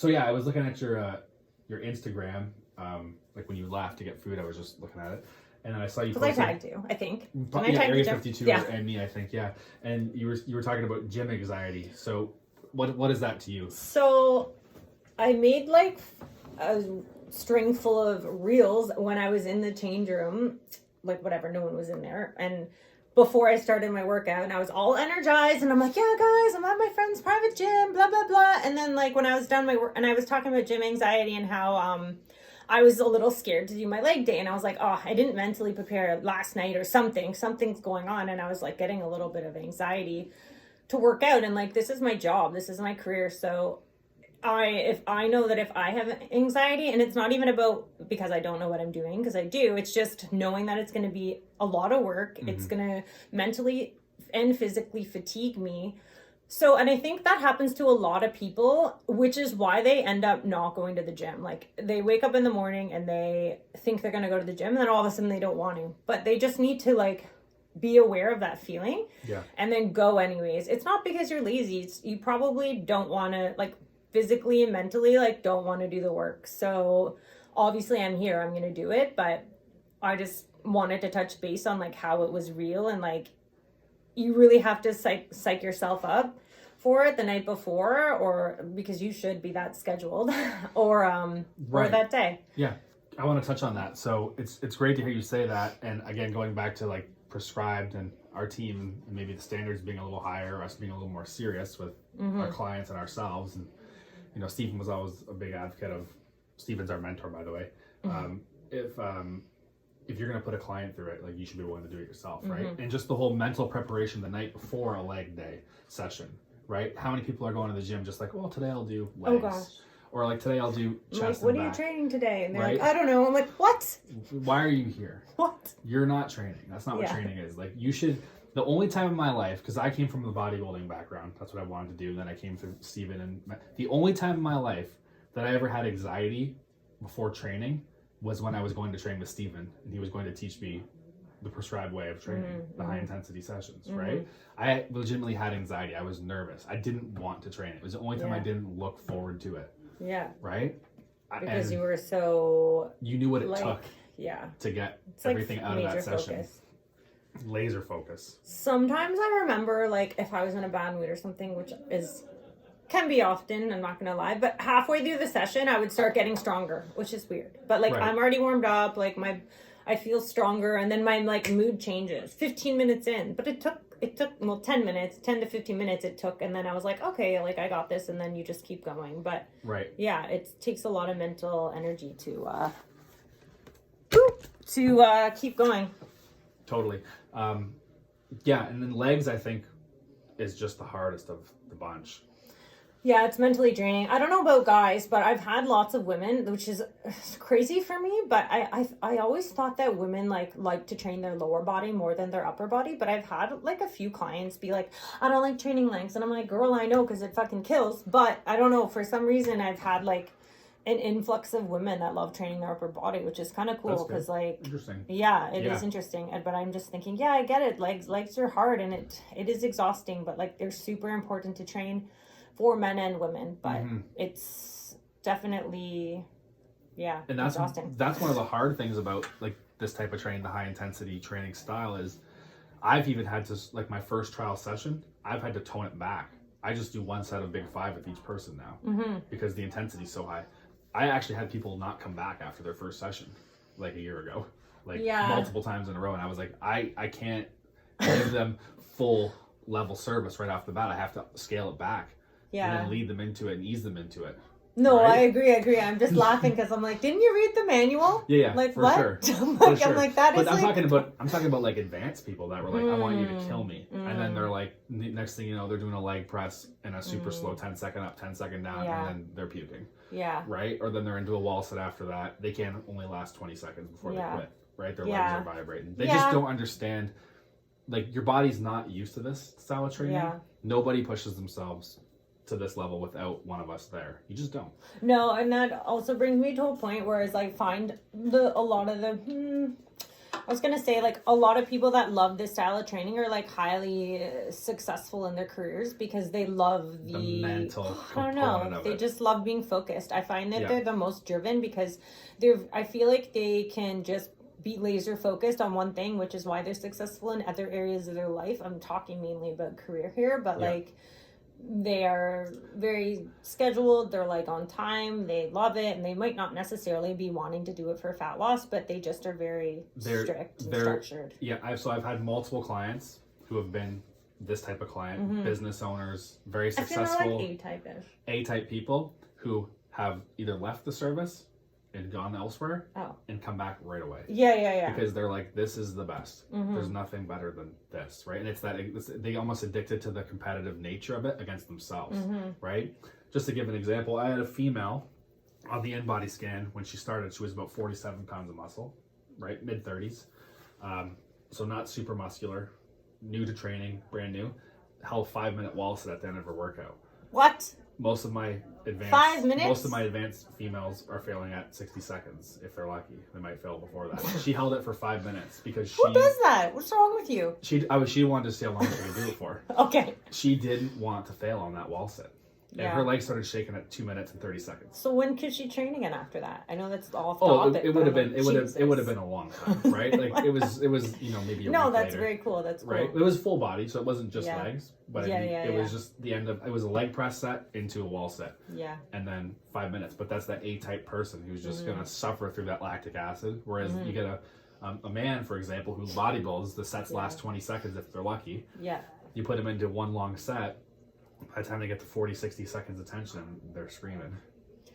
So yeah, I was looking at your Instagram, like when you left to get food, I was just looking at it. And then I saw you posted. Because I tagged you, I think. And yeah, Area 52 and me, I think, yeah. And you were talking about gym anxiety. So what is that to you? So I made like a string full of reels when I was in the change room, like whatever, no one was in there. And before I started my workout, and I was all energized, and I'm like, yeah, guys, I'm at my friend's private gym, blah, blah, blah. And then like when I was done my work, and I was talking about gym anxiety and how I was a little scared to do my leg day. And I was like, oh, I didn't mentally prepare last night or something's going on. And I was like getting a little bit of anxiety to work out. And like, this is my job, this is my career. So if I know that if I have anxiety, and it's not even about because I don't know what I'm doing, because I do, it's just knowing that it's going to be a lot of work. Mm-hmm. It's going to mentally and physically fatigue me. So, and I think that happens to a lot of people, which is why they end up not going to the gym. Like they wake up in the morning and they think they're going to go to the gym, and then all of a sudden they don't want to, but they just need to like be aware of that feeling, and then go anyways. It's not because you're lazy. You probably don't want to, like, physically and mentally, like, don't want to do the work. So obviously I'm here, I'm going to do it, but I just wanted to touch base on like how it was real, and like you really have to psych yourself up for it the night before, or because you should be that scheduled or that day. Yeah. I want to touch on that. So it's great to hear you say that. And again, going back to like prescribed and our team and maybe the standards being a little higher, us being a little more serious with our clients and ourselves. And you know, Stephen was always a big advocate of, Stephen's our mentor, by the way. If you're going to put a client through it, like you should be willing to do it yourself, right? And just the whole mental preparation the night before a leg day session, right? How many people are going to the gym just like, well, today I'll do legs. Oh gosh. Or like today I'll do chest like, what and are back. You training today? And they're like, I don't know. I'm like, what? Why are you here? What? You're not training. That's not what training is. Like you should, the only time in my life, because I came from the bodybuilding background, that's what I wanted to do. Then I came through Stephen, and the only time in my life that I ever had anxiety before training was when I was going to train with Stephen, and he was going to teach me the prescribed way of training, the high intensity sessions, right? I legitimately had anxiety. I was nervous. I didn't want to train. It was the only time I didn't look forward to it. Yeah. Right? Because you were so... You knew what it took to get everything out of that session. Focus. Laser focus. Sometimes I remember, like, if I was in a bad mood or something, which can be often, I'm not gonna lie, but halfway through the session, I would start getting stronger, which is weird. But, like, I'm already warmed up, like, I feel stronger, and then my, like, mood changes 15 minutes in. But it took 10 minutes, 10 to 15 minutes it took, and then I was like, okay, like, I got this, and then you just keep going. But, yeah, it takes a lot of mental energy to keep going. Totally. Yeah, and then legs, I think, is just the hardest of the bunch. Yeah, it's mentally draining. I don't know about guys, but I've had lots of women, which is crazy for me. But I always thought that women like to train their lower body more than their upper body. But I've had like a few clients be like, I don't like training legs. And I'm like, girl, I know, because it fucking kills. But I don't know. For some reason, I've had like an influx of women that love training their upper body, which is kind of cool. Because like, interesting. Yeah, it is interesting. But I'm just thinking, yeah, I get it. Legs are hard, and it is exhausting. But like, they're super important to train for men and women, but it's definitely, and that's exhausting. That's one of the hard things about like this type of training, the high intensity training style, is I've even had to, like my first trial session, I've had to tone it back. I just do one set of big 5 with each person now because the intensity is so high. I actually had people not come back after their first session like a year ago, like multiple times in a row, and I was like, I can't give them full level service right off the bat. I have to scale it back. And then lead them into it and ease them into it. No, right? I agree. I'm just laughing because I'm like, didn't you read the manual? Yeah, like for what? Sure. I'm like, that but is I'm talking about like advanced people that were like, I want you to kill me. And then they're like, next thing you know, they're doing a leg press and a super slow 10 second up, 10 second down, and then they're puking. Yeah. Right? Or then they're into a wall sit after that. They can only last 20 seconds before they quit. Right? Their legs are vibrating. They just don't understand. Like, your body's not used to this style of training. Nobody pushes themselves to this level without one of us there. You just don't. No, and that also brings me to a point where it's like, find a lot of the I was gonna say, like, a lot of people that love this style of training are like highly successful in their careers because they love the mental I don't know, component like, of they it. just love being focused. I find that Yeah. they're the most driven because I feel like they can just be laser focused on one thing, which is why they're successful in other areas of their life. I'm talking mainly about career here, but Yeah. like, they are very scheduled, they're like on time, they love it, and they might not necessarily be wanting to do it for fat loss, but they just are very strict and structured. Yeah, I've had multiple clients who have been this type of client, business owners, very successful, I feel like A-type-ish. A-type people who have either left the service and gone elsewhere and come back right away. Yeah. Because they're like, this is the best. There's nothing better than this, right? And it's that they almost addicted to the competitive nature of it against themselves, right? Just to give an example, I had a female on the in-body scan when she started. She was about 47 pounds of muscle, right? Mid-30s. So not super muscular, new to training, brand new. Held 5-minute wall sit at the end of her workout. What? Most of my advanced 5 minutes? Most of my advanced females are failing at 60 seconds if they're lucky. They might fail before that. She held it for 5 minutes because Who does that? What's wrong with you? She wanted to see how long she could do it for. Okay. She didn't want to fail on that wall sit. And her legs started shaking at 2 minutes and 30 seconds. So when could she train again after that? I know that's off topic. topic. It would have been a long time, right? Like it was maybe a week that's later, very cool. That's cool. Right. It was full body, so it wasn't just legs, but it was just the end of it was a leg press set into a wall set. Yeah. And then 5 minutes, but that's that A-type person who's just gonna suffer through that lactic acid. Whereas you get a man, for example, who bodybuilds, the sets last 20 seconds if they're lucky. Yeah. You put them into one long set. By the time they get to 40, 60 seconds of tension, they're screaming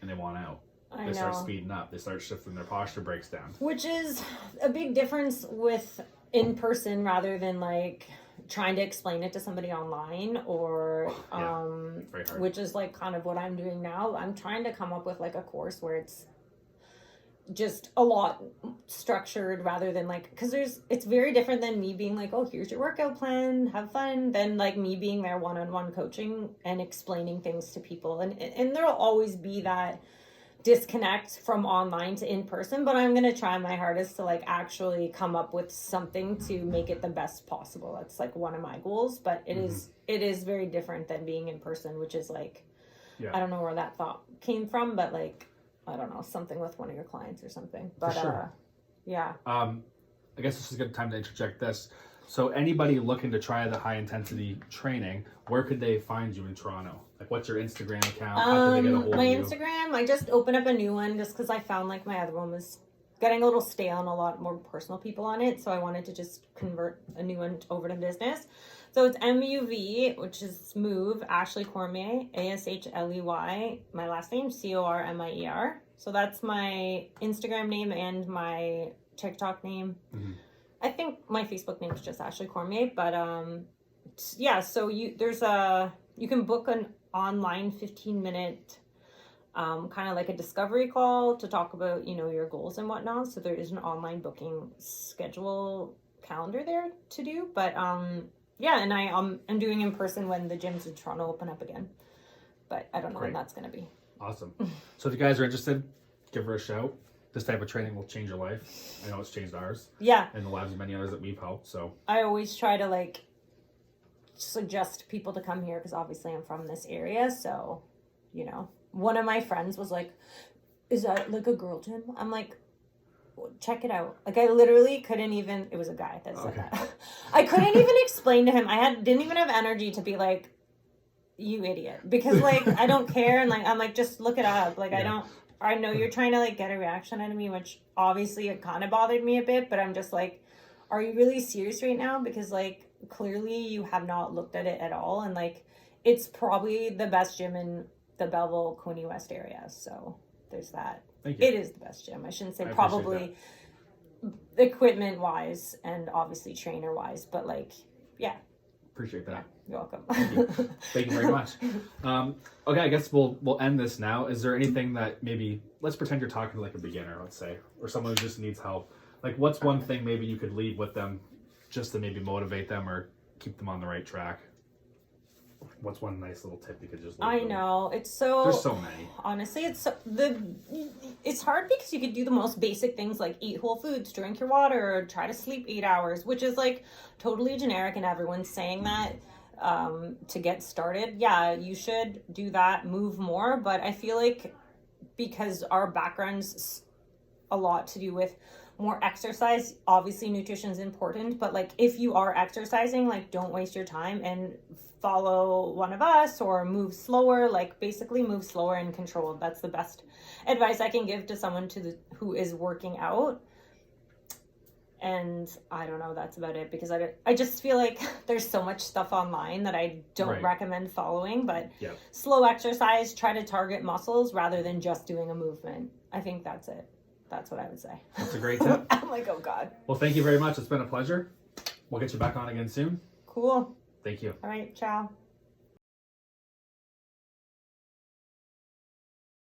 and they want out. They start speeding up. They start shifting. Their posture breaks down. Which is a big difference with in person rather than like trying to explain it to somebody online or very hard. which is like kind of what I'm doing now. I'm trying to come up with like a course where it's just a lot structured rather than like, because it's very different than me being like, oh, here's your workout plan, have fun, than like me being there one-on-one coaching and explaining things to people, and there'll always be that disconnect from online to in person, but I'm gonna try my hardest to like actually come up with something to make it the best possible. That's like one of my goals, but it is very different than being in person, which is like I don't know where that thought came from, but like I don't know, something with one of your clients or something. But for sure. I guess this is a good time to interject this. So anybody looking to try the high intensity training, where could they find you in Toronto? Like what's your Instagram account? How can they get a hold my of you? Instagram, I just opened up a new one just because I found like my other one was getting a little stale and a lot more personal people on it. So I wanted to just convert a new one over to business. So it's MUV, which is Move, Ashley Cormier, ASHLEY, my last name, CORMIER. So that's my Instagram name and my TikTok name. I think my Facebook name is just Ashley Cormier, but so you can book an online 15-minute kind of like a discovery call to talk about, your goals and whatnot. So there is an online booking schedule calendar there to do, but and I'm doing in person when the gyms in Toronto open up again, but I don't know when that's going to be. Awesome. So if you guys are interested, give her a shout. This type of training will change your life. I know it's changed ours. Yeah. And the lives of many others that we've helped. So I always try to like suggest people to come here because obviously I'm from this area. So, one of my friends was like, is that like a girl gym? I'm like, check it out. Like I literally couldn't even, it was a guy that said that. I couldn't even explain to him. Didn't even have energy to be like, you idiot. Because like, I don't care. And like, I'm like, just look it up. Like, I know you're trying to like get a reaction out of me, which obviously it kind of bothered me a bit, but I'm just like, are you really serious right now? Because like, clearly you have not looked at it at all. And like, it's probably the best gym in the Belleville, Queenie West area. So there's that. Thank you. It is the best gym. I shouldn't say probably equipment wise and obviously trainer wise, but like, appreciate that. You're welcome. Thank you very much. Okay, I guess we'll end this now. Is there anything that maybe, let's pretend you're talking to like a beginner, let's say, or someone who just needs help. Like what's one thing maybe you could leave with them just to maybe motivate them or keep them on the right track? What's one nice little tip you could just? I know it's so. There's so many. Honestly, it's hard because you could do the most basic things like eat whole foods, drink your water, or try to sleep 8 hours, which is like totally generic, and everyone's saying that to get started. Yeah, you should do that, move more. But I feel like because our background's a lot to do with more exercise, obviously nutrition is important, but like if you are exercising, like don't waste your time and follow one of us or move slower. Like basically move slower and controlled. That's the best advice I can give to someone who is working out. And I don't know, that's about it, because I just feel like there's so much stuff online that I don't recommend following, but slow exercise, try to target muscles rather than just doing a movement. I think that's it. That's what I would say. That's a great tip. I'm like, oh God. Well, thank you very much. It's been a pleasure. We'll get you back on again soon. Cool. Thank you. All right. Ciao.